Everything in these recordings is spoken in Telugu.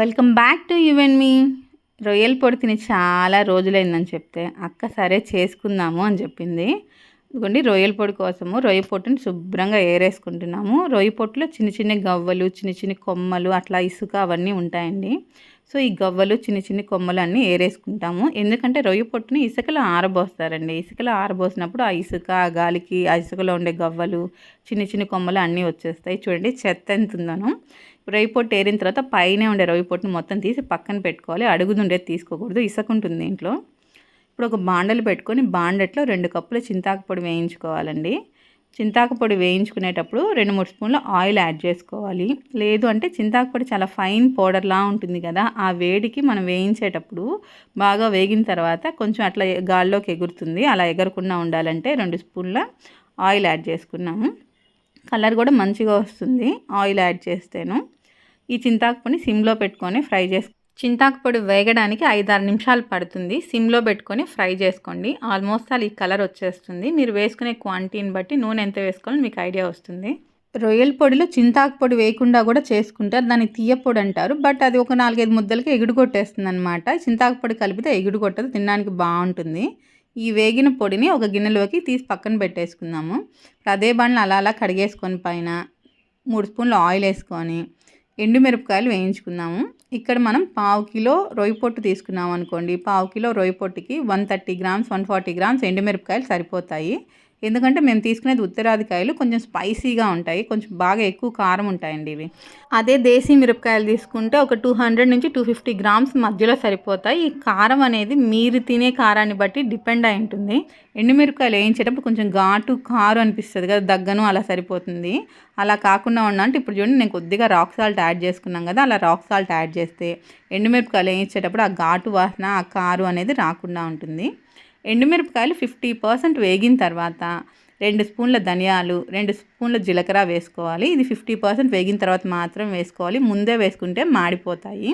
Welcome back to you and me. రొయ్యల పొడి తిని చాలా రోజులైందని చెప్తే అక్క సరే చేసుకుందాము అని చెప్పింది. ఇదిగోండి రొయ్యల పొడి కోసము రొయ్య పొట్టుని శుభ్రంగా ఏరేసుకుంటున్నాము. రొయ్య పొట్టులో చిన్న చిన్న గవ్వలు, చిన్న చిన్న కొమ్మలు, అట్లా ఇసుక అవన్నీ ఉంటాయండి. సో ఈ గవ్వలు, చిన్న చిన్న కొమ్మలు అన్నీ ఏరేసుకుంటాము. ఎందుకంటే రొయ్య పొట్టుని ఇసుకలో ఆరబోస్తారండి. ఇసుకలో ఆరబోసినప్పుడు ఆ ఇసుక, ఆ గాలికి ఆ ఇసుకలో ఉండే గవ్వలు, చిన్న చిన్న కొమ్మలు అన్నీ వచ్చేస్తాయి. చూడండి చెత్త ఎంత ఉందనో. రొయ్య పొట్టు ఏరిన తర్వాత పైనే ఉండే రొయ్య పొట్టుని మొత్తం తీసి పక్కన పెట్టుకోవాలి. అడుగుదుండేది తీసుకోకూడదు, ఇసుక ఉంటుంది ఇంట్లో. ఇప్పుడు ఒక బాండలు పెట్టుకొని బాండెట్లో 2 కప్పుల చింతాకు పొడి వేయించుకోవాలండి. చింతాకు పొడి వేయించుకునేటప్పుడు 2-3 స్పూన్ల ఆయిల్ యాడ్ చేసుకోవాలి. లేదు అంటే చింతాకు పొడి చాలా ఫైన్ పౌడర్లా ఉంటుంది కదా, ఆ వేడికి మనం వేయించేటప్పుడు బాగా వేగిన తర్వాత కొంచెం అట్లా గాల్లోకి ఎగురుతుంది. అలా ఎగరకుండా ఉండాలంటే 2 స్పూన్ల ఆయిల్ యాడ్ చేసుకున్నాము. కలర్ కూడా మంచిగా వస్తుంది ఆయిల్ యాడ్ చేస్తేను. ఈ చింతాకు పొడిని సిమ్లో పెట్టుకొని ఫ్రై చేసి, చింతాకు పొడి వేగడానికి 5-6 నిమిషాలు పడుతుంది. సిమ్లో పెట్టుకొని ఫ్రై చేసుకోండి. ఆల్మోస్ట్ ఈ కలర్ వచ్చేస్తుంది. మీరు వేసుకునే క్వాంటిటీని బట్టి నూనె ఎంత వేసుకోవాలో మీకు ఐడియా వస్తుంది. రొయ్యల పొడిలో చింతాకు పొడి వేయకుండా కూడా చేసుకుంటారు, దాన్ని తీయ పొడి అంటారు. బట్ అది ఒక 4-5 ముద్దలకి ఎగుడు కొట్టేస్తుంది అనమాట. చింతాకు పొడి కలిపితే ఎగుడు కొట్టదు, తినడానికి బాగుంటుంది. ఈ వేగిన పొడిని ఒక గిన్నెలోకి తీసి పక్కన పెట్టేసుకుందాము. అదే బాణలు అలా అలా కడిగేసుకొని పైన 3 స్పూన్లు ఆయిల్ వేసుకొని ఎండుమిరపకాయలు వేయించుకుందాము. ఇక్కడ మనం 1/2 కిలో రొయ్య పొట్టు తీసుకున్నాం అనుకోండి. 1/2 కిలో రొయ్య పొట్టుకి 130 గ్రామ్స్ 140 గ్రామ్స్ ఎండుమిరపకాయలు సరిపోతాయి. ఎందుకంటే మేము తీసుకునేది ఉత్తరాదికాయలు, కొంచెం స్పైసీగా ఉంటాయి, కొంచెం బాగా ఎక్కువ కారం ఉంటాయండి ఇవి. అదే దేశీ మిరపకాయలు తీసుకుంటే ఒక 200 నుంచి 250 గ్రామ్స్ మధ్యలో సరిపోతాయి. ఈ కారం అనేది మీరు తినే కారాన్ని బట్టి డిపెండ్ అయి ఉంటుంది. ఎండుమిరపకాయలు వేయించేటప్పుడు కొంచెం ఘాటు కారు అనిపిస్తుంది కదా, దగ్గను అలా సరిపోతుంది. అలా కాకుండా ఉండాలంటే ఇప్పుడు చూడండి, నేను కొద్దిగా రాక్ సాల్ట్ యాడ్ చేసుకున్నాం కదా, అలా రాక్ సాల్ట్ యాడ్ చేస్తే ఎండుమిరపకాయలు వేయించేటప్పుడు ఆ ఘాటు వాసన, ఆ కారు అనేది రాకుండా ఉంటుంది. ఎండుమిరపకాయలు 50% వేగిన తర్వాత 2 స్పూన్ల ధనియాలు, 2 స్పూన్ల జీలకర్ర వేసుకోవాలి. ఇది 50% వేగిన తర్వాత మాత్రం వేసుకోవాలి, ముందే వేసుకుంటే మాడిపోతాయి.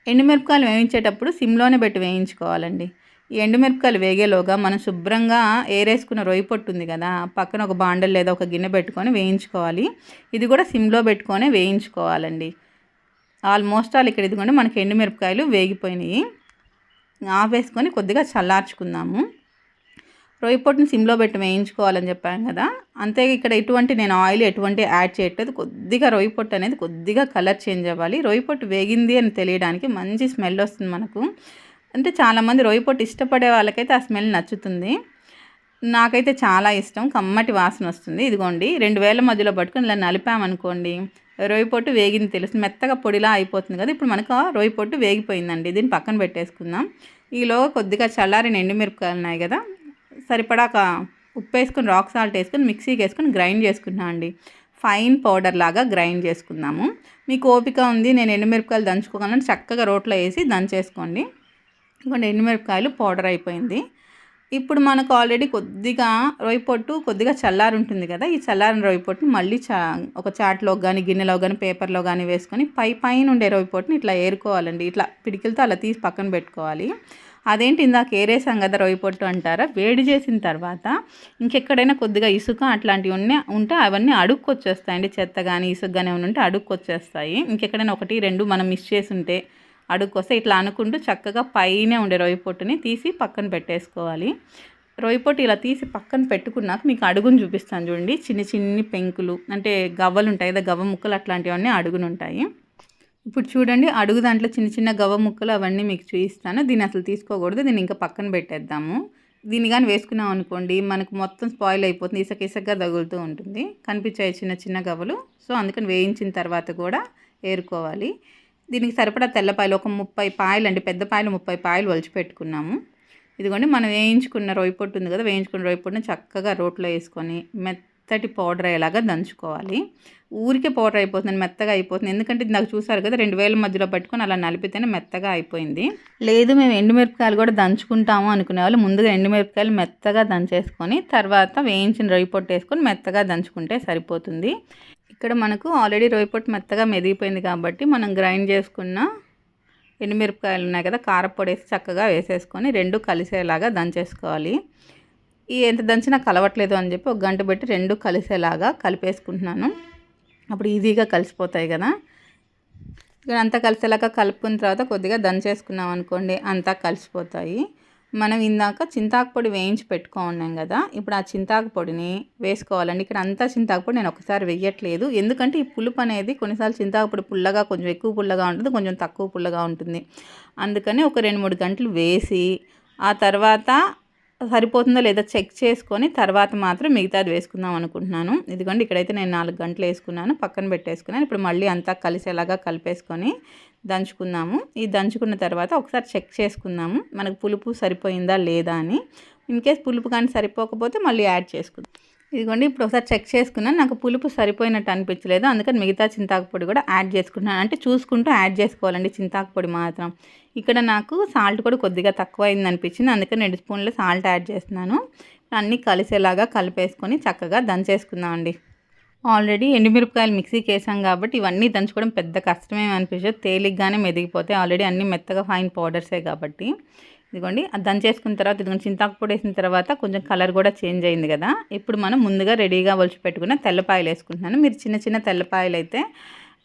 ఎండుమిరపకాయలు వేయించేటప్పుడు సిమ్లోనే పెట్టి వేయించుకోవాలండి. ఈ ఎండుమిరపకాయలు వేగేలోగా మనం శుభ్రంగా ఏరేసుకున్న రొయ్య పొట్టు ఉంది కదా, పక్కన ఒక బాండల్ లేదా ఒక గిన్నె పెట్టుకొని వేయించుకోవాలి. ఇది కూడా సిమ్లో పెట్టుకొని వేయించుకోవాలండి. ఆల్మోస్ట్ ఇక్కడ ఇదిగోండి మనకి ఎండుమిరపకాయలు వేగిపోయినాయి. ఆపేసుకొని కొద్దిగా చల్లార్చుకుందాము. రొయ్య పొట్టుని సిమ్లో పెట్టి వేయించుకోవాలని చెప్పాను కదా, అంతే. ఇక్కడ నేను ఆయిల్ ఎటువంటి యాడ్ చేయట్లేదు. కొద్దిగా రొయ్య పొట్టు అనేది కొద్దిగా కలర్ చేంజ్ అవ్వాలి. రొయ్య పొట్టు వేగింది అని తెలియడానికి మంచి స్మెల్ వస్తుంది మనకు. అంటే చాలామంది రొయ్య పొట్టు ఇష్టపడే వాళ్ళకైతే ఆ స్మెల్ నచ్చుతుంది. నాకైతే చాలా ఇష్టం, కమ్మటి వాసన వస్తుంది. ఇదిగోండి 2 వేల మధ్యలో పట్టుకొని ఇలా నలిపామనుకోండి, రొయ్య పొట్టు వేగింది తెలుస్తుంది, మెత్తగా పొడిలా అయిపోతుంది కదా. ఇప్పుడు మనకు రొయ్య పొట్టు వేగిపోయిందండి. దీన్ని పక్కన పెట్టేసుకుందాం. ఈలోగా కొద్దిగా చల్లారిన ఎండుమిరపకాయలు ఉన్నాయి కదా, సరిపడాక ఉప్పు వేసుకొని రాక్ సాల్ట్ వేసుకొని మిక్సీకి వేసుకొని గ్రైండ్ చేసుకున్నాం అండి. ఫైన్ పౌడర్ లాగా గ్రైండ్ చేసుకుందాము. మీకు ఓపిక ఉంది, నేను ఎండుమిరపకాయలు దంచుకోగలను, చక్కగా రోట్లో వేసి దంచేసుకోండి. ఇదిగోండి ఎండుమిరపకాయలు పౌడర్ అయిపోయింది. ఇప్పుడు మనకు ఆల్రెడీ కొద్దిగా రొయ్య పొట్టు కొద్దిగా చల్లారి ఉంటుంది కదా, ఈ చల్లారిన రొయ్య పొట్టుని మళ్ళీ ఒక చాట్లో కానీ గిన్నెలో కానీ పేపర్లో కానీ వేసుకొని పైన ఉండే రొయ్య పొట్టుని ఇట్లా ఏరుకోవాలండి. ఇట్లా పిడికిలతో అలా తీసి పక్కన పెట్టుకోవాలి. అదేంటి ఇందాక ఏరేసాం కదా రొయ్య పొట్టు అంటారా, వేడి చేసిన తర్వాత ఇంకెక్కడైనా కొద్దిగా ఇసుక అట్లాంటివి ఉంటే అవన్నీ అడుక్కొచ్చేస్తాయండి. చెత్త కానీ ఇసుక కానీ ఏమైనా ఉంటే అడుక్కొచ్చేస్తాయి. ఇంకెక్కడైనా 1-2 మనం మిస్ చేసి ఉంటే అడుక్కొస్తే ఇట్లా అనుకుంటూ చక్కగా పైనే ఉండే రొయ్య పొట్టుని తీసి పక్కన పెట్టేసుకోవాలి. రొయ్య పొట్టు ఇలా తీసి పక్కన పెట్టుకున్నాక మీకు అడుగును చూపిస్తాను చూడండి. చిన్ని పెంకులు అంటే గవ్వలు ఉంటాయి కదా, గవ్వ ముక్కలు అట్లాంటివన్నీ అడుగును ఉంటాయి. ఇప్పుడు చూడండి అడుగు దాంట్లో చిన్న గవ్వ ముక్కలు అవన్నీ మీకు చూపిస్తాను. దీన్ని అసలు తీసుకోకూడదు, దీన్ని ఇంకా పక్కన పెట్టేద్దాము. దీన్ని కానీ వేసుకున్నాం అనుకోండి మనకు మొత్తం స్పాయిల్ అయిపోతుంది, ఇసుకగా తగులుతూ ఉంటుంది, కనిపించాయి చిన్న గవ్వలు. సో అందుకని వేయించిన తర్వాత కూడా ఏరుకోవాలి. దీనికి సరిపడా తెల్లపాయలు ఒక 30 పాయలు అండి, పెద్ద పాయలు 30 పాయలు ఒలిచి పెట్టుకున్నాము. ఇదిగోండి మనం వేయించుకున్న రొయ్య పొట్టు ఉంది కదా, వేయించుకున్న రొయ్య పొట్టుని చక్కగా రోట్లో వేసుకొని మెత్తటి పౌడర్ అయ్యేలాగా దంచుకోవాలి. ఊరికే పౌడర్ అయిపోతుంది, మెత్తగా అయిపోతుంది. ఎందుకంటే నాకు చూసారు కదా 2 వేల మధ్యలో పట్టుకొని అలా నలిపితేనే మెత్తగా అయిపోయింది. లేదు మేము ఎండుమిరపకాయలు కూడా దంచుకుంటాము అనుకునే వాళ్ళు ముందుగా ఎండుమిరపకాయలు మెత్తగా దంచేసుకొని తర్వాత వేయించిన రొయ్య పొట్టు వేసుకొని మెత్తగా దంచుకుంటే సరిపోతుంది. ఇక్కడ మనకు ఆల్రెడీ రొయ్య పొట్టు మెత్తగా మెదిగిపోయింది కాబట్టి మనం గ్రైండ్ చేసుకున్న ఎండుమిరపకాయలు ఉన్నాయి కదా, కారపొడి వేసి చక్కగా వేసేసుకొని 2 కలిసేలాగా దంచేసుకోవాలి. ఈ ఎంత దంచినా కలవట్లేదు అని చెప్పి 1 గంట పెట్టి 2 కలిసేలాగా కలిపేసుకుంటున్నాను. అప్పుడు ఈజీగా కలిసిపోతాయి కదా. ఇక్కడ అంతా కలిసేలాగా కలుపుకున్న తర్వాత కొద్దిగా దంచేసుకున్నాం అనుకోండి, అంతా కలిసిపోతాయి. మనం ఇందాక చింతాకు పొడి వేయించి పెట్టుకున్నాం కదా, ఇప్పుడు ఆ చింతాకు పొడిని వేసుకోవాలండి. ఇక్కడ అంతా చింతాకు పొడి నేను ఒకసారి వేయట్లేదు, ఎందుకంటే ఈ పులుపు అనేది కొన్నిసార్లు చింతాకు పొడి పుల్లగా, కొంచెం ఎక్కువ పుల్లగా ఉంటుంది, కొంచెం తక్కువ పుల్లగా ఉంటుంది. అందుకని ఒక 2-3 గంటలు వేసి ఆ తర్వాత సరిపోతుందో లేదో చెక్ చేసుకొని తర్వాత మాత్రం మిగతాది వేసుకుందాం అనుకుంటున్నాను. ఇదిగోండి ఇక్కడైతే నేను 4 గంటలు వేసుకున్నాను, పక్కన పెట్టేసుకున్నాను. ఇప్పుడు మళ్ళీ అంతా కలిసేలాగా కలిపేసుకొని దంచుకుందాము. ఈ దంచుకున్న తర్వాత ఒకసారి చెక్ చేసుకుందాము మనకు పులుపు సరిపోయిందా లేదా అని. ఇన్కేస్ పులుపు కానీ సరిపోకపోతే మళ్ళీ యాడ్ చేసుకుందాం. ఇదిగోండి ఇప్పుడు ఒకసారి చెక్ చేసుకున్నాను, నాకు పులుపు సరిపోయినట్టు అనిపించలేదు, అందుకని మిగతా చింతాకు పొడి కూడా యాడ్ చేసుకుంటున్నాను. అంటే చూసుకుంటూ యాడ్ చేసుకోవాలండి చింతాకు పొడి మాత్రం. ఇక్కడ నాకు సాల్ట్ కూడా కొద్దిగా తక్కువ అయింది అనిపించింది, అందుకని 2 స్పూన్ల సాల్ట్ యాడ్ చేస్తున్నాను. అన్నీ కలిసేలాగా కలిపేసుకొని చక్కగా దంచేసుకుందామండి. ఆల్రెడీ ఎండుమిరపకాయలు మిక్సీకి వేసాం కాబట్టి ఇవన్నీ దంచుకోవడం పెద్ద కష్టమేమి అనిపించదు, తేలిగ్గానే మెదిగిపోతాయి. ఆల్రెడీ అన్నీ మెత్తగా ఫైన్ పౌడర్సే కాబట్టి. ఇదిగోండి అది దంచేసుకున్న తర్వాత ఇదిగోండి చింతాకు పొడి వేసిన తర్వాత కొంచెం కలర్ కూడా చేంజ్ అయింది కదా. ఇప్పుడు మనం ముందుగా రెడీగా ఒలిచి పెట్టుకున్న తెల్లపాయలు వేసుకుంటున్నాను. మీరు చిన్న చిన్న తెల్లపాయలు అయితే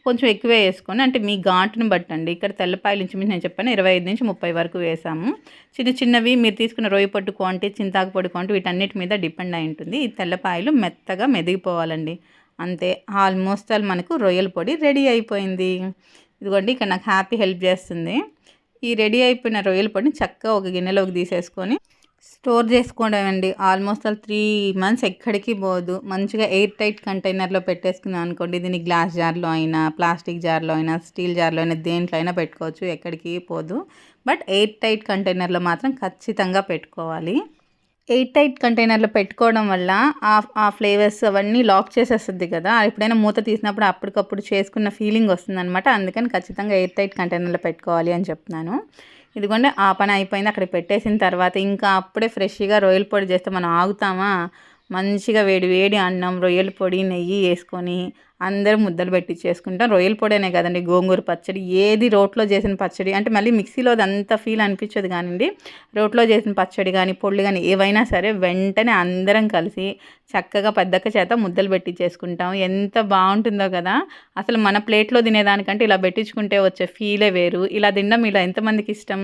కొంచెం ఎక్కువే వేసుకొని, అంటే మీ ఘాటుని బట్టండి. ఇక్కడ తెల్లపాయలు ఇంచుమించు నేను చెప్పాను 25-30 వరకు వేసాము. చిన్న చిన్నవి మీరు తీసుకున్న రొయ్య పొట్టు క్వాంటిటీ, చింతాకు పొడి క్వాంటిటీ వీటన్నిటి మీద డిపెండ్ అయి ఉంటుంది. ఈ తెల్లపాయలు మెత్తగా మెదిగిపోవాలండి. అంతే, ఆల్మోస్ట్ ఆల్ మనకు రొయ్యల పొడి రెడీ అయిపోయింది. ఇదిగోండి ఇక్కడ నాకు హ్యాపీ హెల్ప్ చేస్తుంది. ఈ రెడీ అయిపోయిన రొయ్యల పొడిని చక్కగా ఒక గిన్నెలోకి తీసేసుకొని స్టోర్ చేసుకోవడం అండి. ఆల్మోస్ట్ ఆల్ 3 మంత్స్ ఎక్కడికి పోదు. మంచిగా ఎయిర్ టైట్ కంటైనర్లో పెట్టేసుకున్నాం అనుకోండి, దీన్ని గ్లాస్ జార్లో అయినా, ప్లాస్టిక్ జార్లో అయినా, స్టీల్ జార్లో అయినా, దేంట్లో అయినా పెట్టుకోవచ్చు, ఎక్కడికి పోదు. బట్ ఎయిర్ టైట్ కంటైనర్లో మాత్రం ఖచ్చితంగా పెట్టుకోవాలి. ఎయిర్ టైట్ కంటైనర్లో పెట్టుకోవడం వల్ల ఆ ఫ్లేవర్స్ అవన్నీ లాక్ చేసేస్తుంది కదా, ఎప్పుడైనా మూత తీసినప్పుడు అప్పటికప్పుడు చేసుకున్న ఫీలింగ్ వస్తుందన్నమాట. అందుకని ఖచ్చితంగా ఎయిర్ టైట్ కంటైనర్లో పెట్టుకోవాలి అని చెప్తున్నాను. ఇదిగోండి ఆ పని అయిపోయింది. అక్కడ పెట్టేసిన తర్వాత ఇంకా అప్పుడే ఫ్రెష్గా రొయ్యల పొడి చేస్తే మనం ఆగుతామా, మంచిగా వేడి వేడి అన్నం, రొయ్యల పొడి, నెయ్యి వేసుకొని అందరూ ముద్దలు పెట్టి చేసుకుంటాం. రొయ్యల పొడేనే కదండి, గోంగూర పచ్చడి, ఏది రోట్లో చేసిన పచ్చడి అంటే మళ్ళీ మిక్సీలో అంత ఫీల్ అనిపించదు కానివ్వండి, రోట్లో చేసిన పచ్చడి కానీ పొళ్ళు కానీ ఏవైనా సరే వెంటనే అందరం కలిసి చక్కగా పెద్దక్క చేత ముద్దలు పెట్టి చేసుకుంటాం. ఎంత బాగుంటుందో కదా. అసలు మన ప్లేట్లో తినేదానికంటే ఇలా పెట్టించుకుంటే వచ్చే ఫీలే వేరు. ఇలా తినడం ఇలా ఎంతమందికి ఇష్టం.